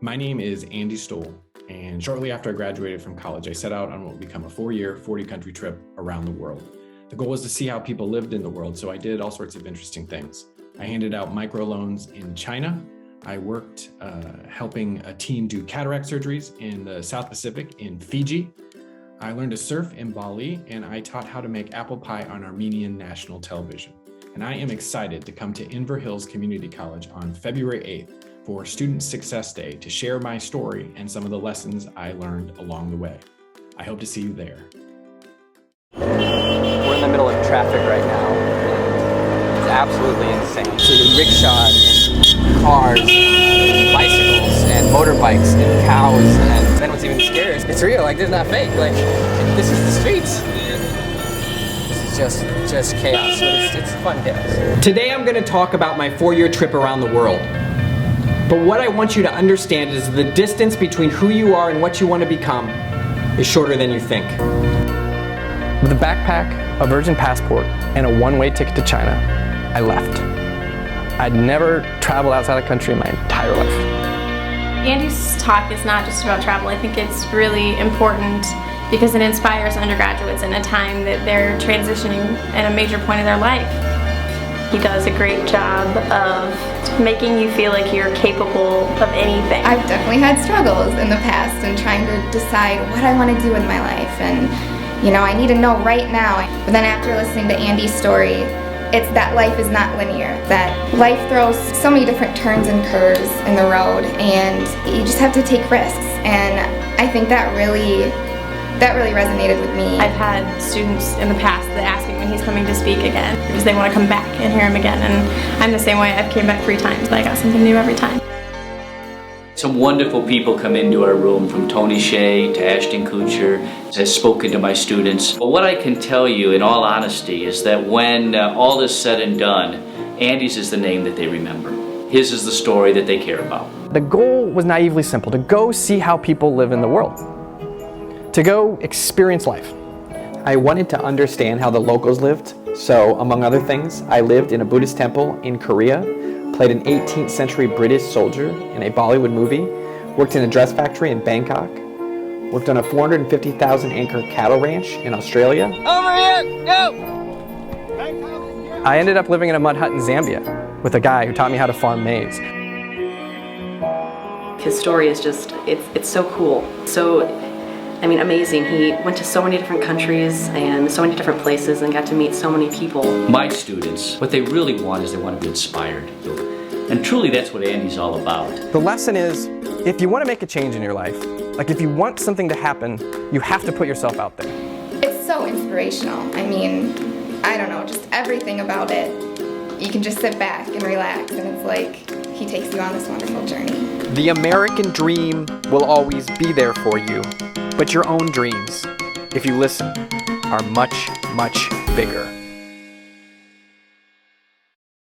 My name is Andy Stoll, and shortly after I graduated from college, I set out on what would become a 4-year, 40-country trip around the world. The goal was to see how people lived in the world, so I did all sorts of interesting things. I handed out microloans in China. I worked helping a team do cataract surgeries in the South Pacific in Fiji. I learned to surf in Bali, and I taught how to make apple pie on Armenian national television. And I am excited to come to Inver Hills Community College on February 8th for Student Success Day to share my story and some of the lessons I learned along the way. I hope to see you there. We're in the middle of traffic right now. It's absolutely insane. So the rickshaws and cars and bicycles and motorbikes and cows, and then what's even scarier is it's real, like this is not fake, like this is the streets. This is just chaos, but it's fun chaos. Today I'm going to talk about my 4-year trip around the world. But what I want you to understand is the distance between who you are and what you want to become is shorter than you think. With a backpack, a Virgin passport, and a one-way ticket to China, I left. I'd never traveled outside the country in my entire life. Andy's talk is not just about travel. I think it's really important because it inspires undergraduates in a time that they're transitioning at a major point of their life. He does a great job of making you feel like you're capable of anything. I've definitely had struggles in the past and trying to decide what I want to do with my life, and I need to know right now. But then after listening to Andy's story, it's that life is not linear, that life throws so many different turns and curves in the road, and you just have to take risks. And I think that really resonated with me. I've had students in the past that ask me when he's coming to speak again because they want to come back and hear him again, and I'm the same way. I've came back 3 times, but I got something new every time. Some wonderful people come into our room, from Tony Shea to Ashton Kutcher, has spoken to my students. But what I can tell you in all honesty is that when all is said and done, Andy's is the name that they remember. His is the story that they care about. The goal was naively simple, to go see how people live in the world. To go experience life. I wanted to understand how the locals lived, so among other things, I lived in a Buddhist temple in Korea, played an 18th century British soldier in a Bollywood movie, worked in a dress factory in Bangkok, worked on a 450,000 acre cattle ranch in Australia. Over here, go! I ended up living in a mud hut in Zambia with a guy who taught me how to farm maize. His story is just, it's so cool. So, amazing. He went to so many different countries and so many different places and got to meet so many people. My students, what they really want is they want to be inspired. And truly that's what Andy's all about. The lesson is, if you want to make a change in your life, like if you want something to happen, you have to put yourself out there. It's so inspirational. I don't know, just everything about it. You can just sit back and relax, and it's like he takes you on this wonderful journey. The American dream will always be there for you, but your own dreams, if you listen, are much, much bigger.